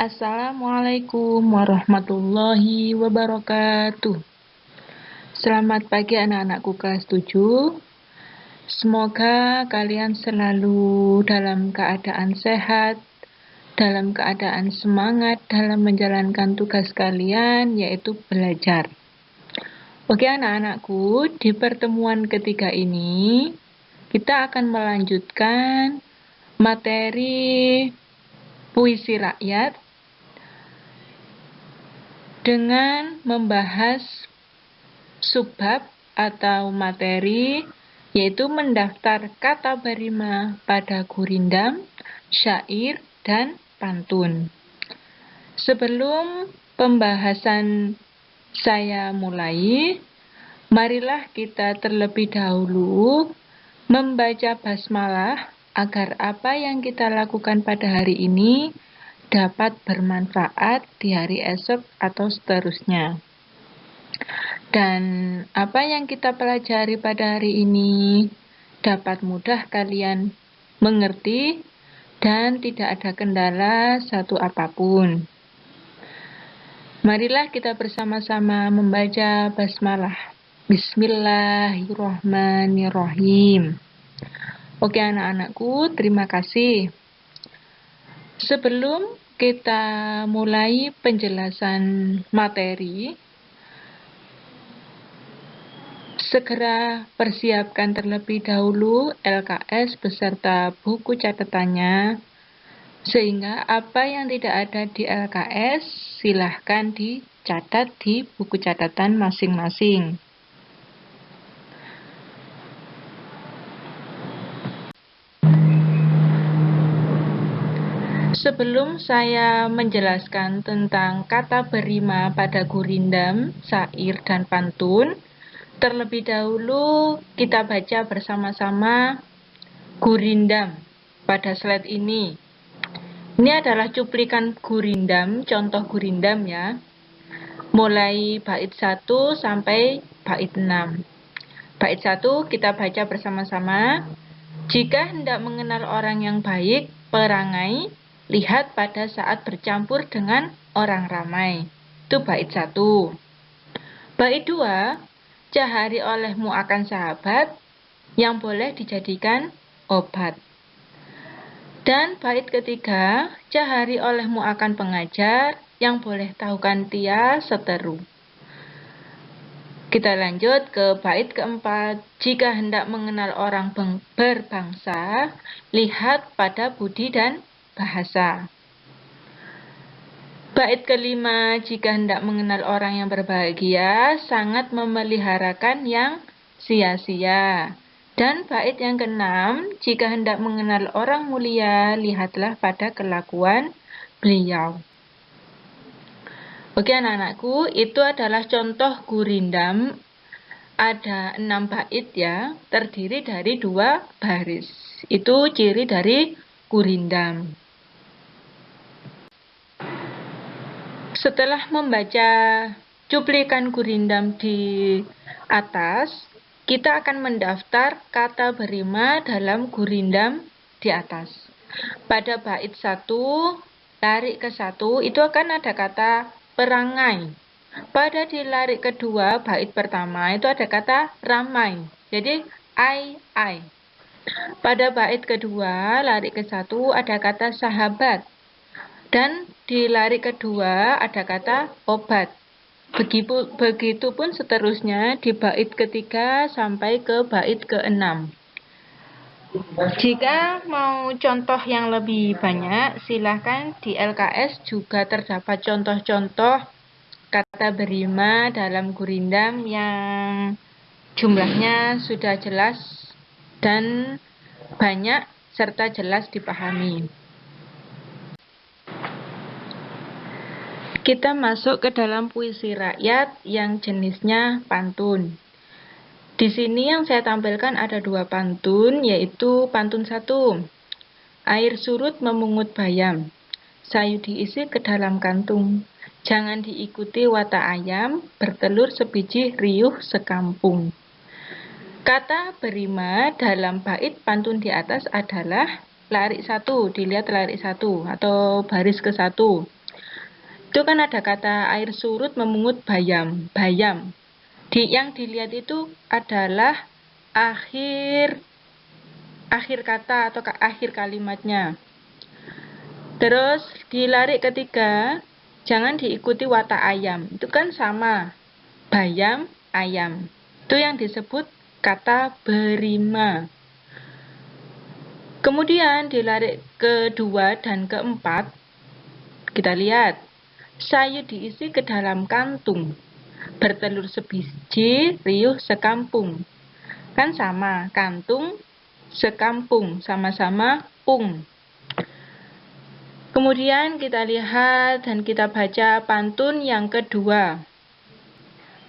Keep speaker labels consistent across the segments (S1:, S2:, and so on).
S1: Assalamualaikum warahmatullahi wabarakatuh. Selamat pagi anak-anakku kelas 7. Semoga kalian selalu dalam keadaan sehat, dalam keadaan semangat dalam menjalankan tugas kalian, yaitu belajar. Oke anak-anakku, di pertemuan ketiga ini, kita akan melanjutkan materi puisi rakyat dengan membahas subbab atau materi, yaitu mendaftar kata berima pada gurindam, syair, dan pantun. Sebelum pembahasan saya mulai, marilah kita terlebih dahulu membaca basmalah agar apa yang kita lakukan pada hari ini dapat bermanfaat di hari esok atau seterusnya. Dan apa yang kita pelajari pada hari ini dapat mudah kalian mengerti dan tidak ada kendala satu apapun. Marilah kita bersama-sama membaca basmalah. Bismillahirrahmanirrahim. Oke anak-anakku, terima kasih. Sebelum kita mulai penjelasan materi, segera persiapkan terlebih dahulu LKS beserta buku catatannya, sehingga apa yang tidak ada di LKS silahkan dicatat di buku catatan masing-masing. Sebelum saya menjelaskan tentang kata berima pada gurindam, syair, dan pantun, terlebih dahulu kita baca bersama-sama gurindam pada slide ini. Ini adalah cuplikan gurindam, contoh gurindam ya. Mulai bait 1 sampai bait 6. Bait 1 kita baca bersama-sama. Jika hendak mengenal orang yang baik, perangai, lihat pada saat bercampur dengan orang ramai. Itu bait 1. Bait 2, cahari olehmu akan sahabat yang boleh dijadikan obat. Dan bait ketiga, cahari olehmu akan pengajar yang boleh tahukan tia seteru. Kita lanjut ke bait keempat. Jika hendak mengenal orang berbangsa, lihat pada budi dan bahasa. Bait kelima, jika hendak mengenal orang yang berbahagia, sangat memeliharakan yang sia-sia. Dan bait yang keenam, jika hendak mengenal orang mulia, lihatlah pada kelakuan beliau. Oke anak-anakku, itu adalah contoh gurindam. Ada 6 bait ya, terdiri dari 2 baris. Itu ciri dari gurindam. Setelah membaca cuplikan gurindam di atas, kita akan mendaftar kata berima dalam gurindam di atas. Pada bait 1, larik ke 1, itu akan ada kata perangai. Pada di larik kedua, bait pertama, itu ada kata ramai. Jadi, ai. Pada bait kedua, larik ke 1, ada kata sahabat. Dan di larik kedua ada kata obat. Begitupun seterusnya di bait ketiga sampai ke bait ke-6. Jika mau contoh yang lebih banyak, silahkan di LKS juga terdapat contoh-contoh kata berima dalam gurindam yang jumlahnya sudah jelas dan banyak serta jelas dipahami. Kita masuk ke dalam puisi rakyat yang jenisnya pantun. Di sini yang saya tampilkan ada 2 pantun, yaitu pantun 1. Air surut memungut bayam, sayu diisi ke dalam kantung. Jangan diikuti watak ayam, bertelur sebiji riuh sekampung. Kata berima dalam bait pantun di atas adalah larik 1, dilihat larik 1 atau baris ke-1. Itu kan ada kata air surut memungut bayam. Bayam. Yang dilihat itu adalah akhir kata atau akhir kalimatnya. Terus di larik ketiga, jangan diikuti watak ayam. Itu kan sama. Bayam, ayam. Itu yang disebut kata berima. Kemudian di larik kedua dan keempat, kita lihat. Sayu diisi ke dalam kantung. Bertelur sebiji, riuh sekampung. Kan sama, kantung, sekampung, sama-sama ung. Kemudian kita lihat dan kita baca pantun yang kedua.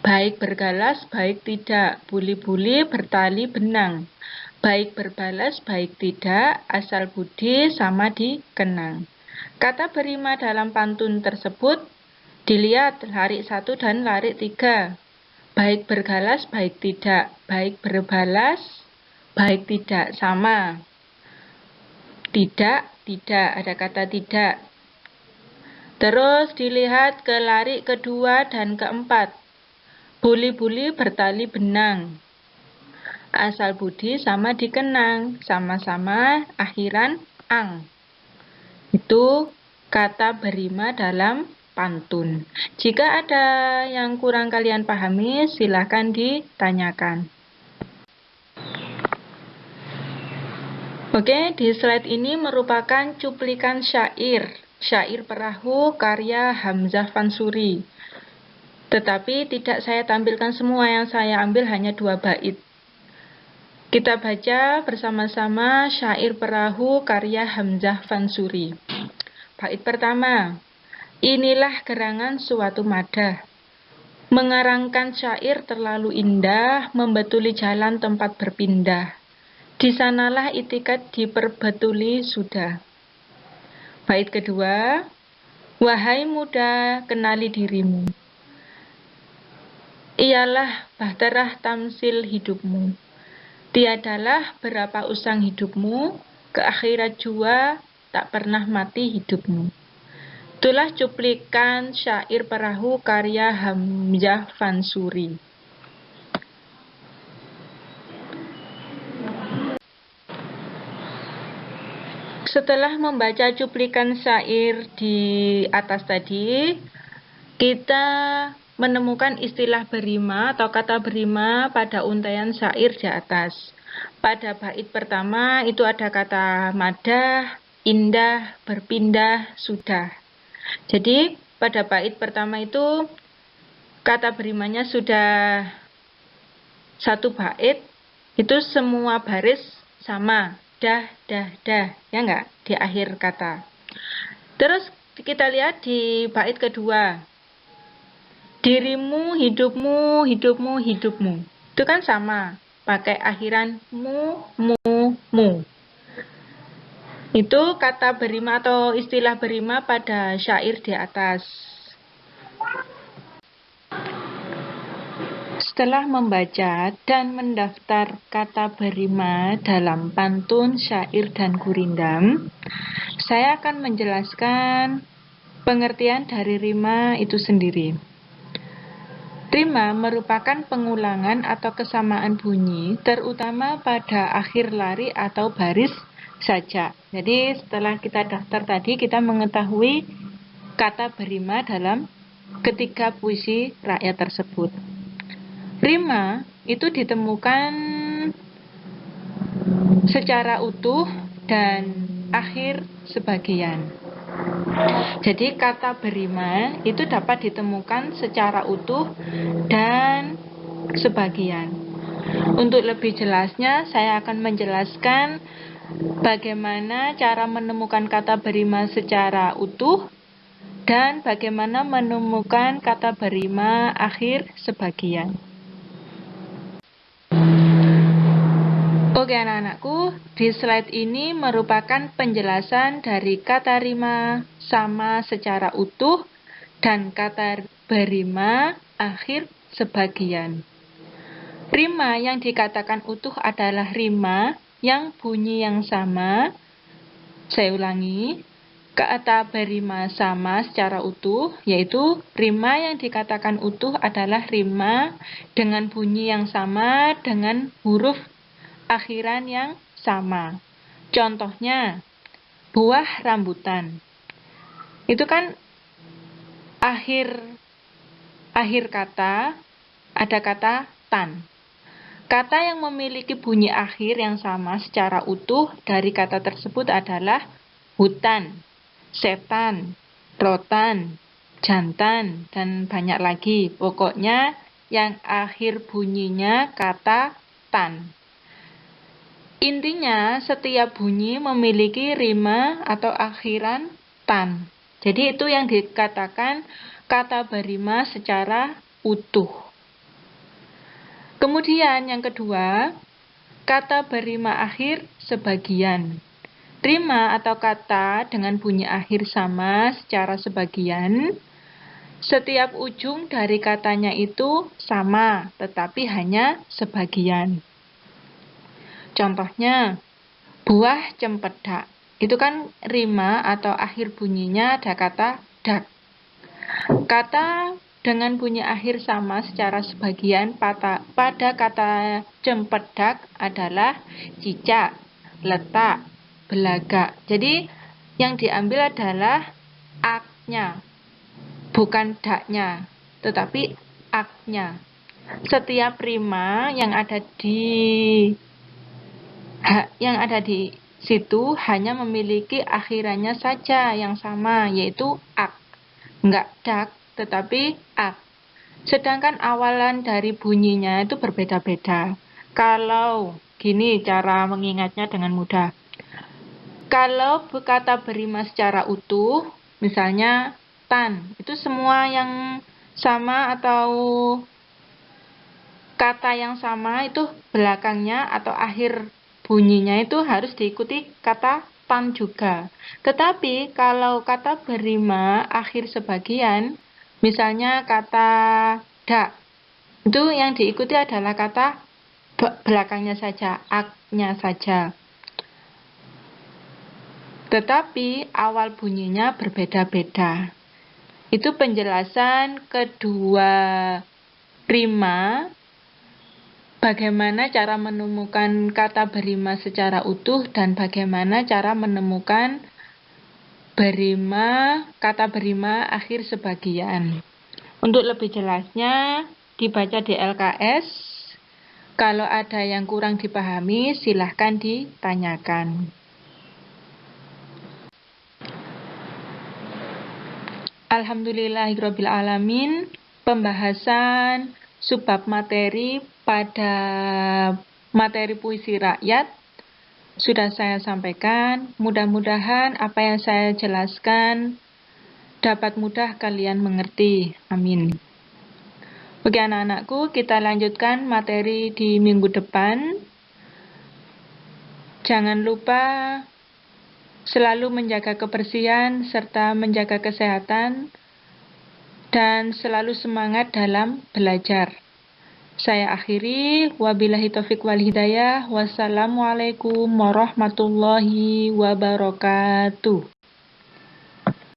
S1: Baik bergalas, baik tidak, buli-buli bertali benang. Baik berbalas, baik tidak, asal budi sama dikenang. Kata berima dalam pantun tersebut dilihat larik 1 dan larik 3. Baik bergalas, baik tidak. Baik berbalas, baik tidak. Sama. Tidak, tidak. Ada kata tidak. Terus dilihat ke larik kedua dan keempat. Buli-buli bertali benang. Asal budi sama dikenang. Sama-sama akhiran ang. Itu kata berima dalam pantun. Jika ada yang kurang kalian pahami, silakan ditanyakan. Oke, di slide ini merupakan cuplikan syair perahu karya Hamzah Fansuri. Tetapi tidak saya tampilkan semua, yang saya ambil hanya 2 bait. Kita baca bersama-sama syair perahu karya Hamzah Fansuri. Bait pertama. Inilah gerangan suatu madah. Mengarangkan syair terlalu indah, membetuli jalan tempat berpindah. Di sanalah itikat diperbetuli sudah. Bait kedua. Wahai muda, kenali dirimu. Ialah bahterah tamsil hidupmu. Tiadalah berapa usang hidupmu, ke akhirat jua tak pernah mati hidupmu. Itulah cuplikan syair perahu karya Hamzah Fansuri. Setelah membaca cuplikan syair di atas tadi, kita menemukan istilah berima atau kata berima pada untaian syair di atas. Pada bait pertama itu ada kata madah, indah, berpindah, sudah. Jadi pada bait pertama itu kata berimanya sudah 1 bait, itu semua baris sama, dah, ya enggak, di akhir kata. Terus kita lihat di bait kedua, dirimu, hidupmu, hidupmu, hidupmu. Itu kan sama, pakai akhiran mu. Itu kata berima atau istilah berima pada syair di atas. Setelah membaca dan mendaftar kata berima dalam pantun, syair, dan gurindam, saya akan menjelaskan pengertian dari rima itu sendiri. Rima merupakan pengulangan atau kesamaan bunyi, terutama pada akhir lari atau baris saja. Jadi setelah kita daftar tadi, kita mengetahui kata berima dalam ketiga puisi rakyat tersebut. Rima itu ditemukan secara utuh dan akhir sebagian. Jadi kata berima itu dapat ditemukan secara utuh dan sebagian. Untuk lebih jelasnya, saya akan menjelaskan bagaimana cara menemukan kata berima secara utuh dan bagaimana menemukan kata berima akhir sebagian. Oke anak-anakku, di slide ini merupakan penjelasan dari kata rima sama secara utuh dan kata berima akhir sebagian. Rima yang dikatakan utuh adalah rima yang bunyi yang sama. Saya ulangi, kata berima sama secara utuh, yaitu rima yang dikatakan utuh adalah rima dengan bunyi yang sama dengan huruf akhiran yang sama. Contohnya, buah rambutan. Itu kan akhir kata ada kata tan. Kata yang memiliki bunyi akhir yang sama secara utuh dari kata tersebut adalah hutan, setan, rotan, jantan, dan banyak lagi. Pokoknya yang akhir bunyinya kata tan. Intinya setiap bunyi memiliki rima atau akhiran tan. Jadi itu yang dikatakan kata berima secara utuh. Kemudian yang kedua, kata berima akhir sebagian. Rima atau kata dengan bunyi akhir sama secara sebagian. Setiap ujung dari katanya itu sama, tetapi hanya sebagian. Contohnya, buah cempedak. Itu kan rima atau akhir bunyinya ada kata dak. Kata dengan bunyi akhir sama secara sebagian pada kata cempedak adalah cicak, letak, belagak. Jadi yang diambil adalah aknya, bukan daknya, tetapi aknya. Setiap rima yang ada di situ hanya memiliki akhirannya saja yang sama, yaitu ak. Enggak dak, tetapi ak. Sedangkan awalan dari bunyinya itu berbeda-beda. Kalau gini cara mengingatnya dengan mudah. Kalau kata berima secara utuh, misalnya tan, itu semua yang sama atau kata yang sama itu belakangnya atau akhir bunyinya itu harus diikuti kata tan juga. Tetapi kalau kata berima akhir sebagian, misalnya kata dak, itu yang diikuti adalah kata belakangnya saja, aknya saja. Tetapi awal bunyinya berbeda-beda. Itu penjelasan kedua rima. Bagaimana cara menemukan kata berima secara utuh dan bagaimana cara menemukan kata berima akhir sebagian. Untuk lebih jelasnya dibaca di LKS. Kalau ada yang kurang dipahami silahkan ditanyakan. Alhamdulillahirrabbilalamin. Pembahasan subbab materi pada materi puisi rakyat sudah saya sampaikan. Mudah-mudahan apa yang saya jelaskan dapat mudah kalian mengerti. Amin. Oke anak-anakku, kita lanjutkan materi di minggu depan. Jangan lupa selalu menjaga kebersihan serta menjaga kesehatan dan selalu semangat dalam belajar. Saya akhiri, wabillahi taufiq wal hidayah, wassalamualaikum warahmatullahi wabarakatuh.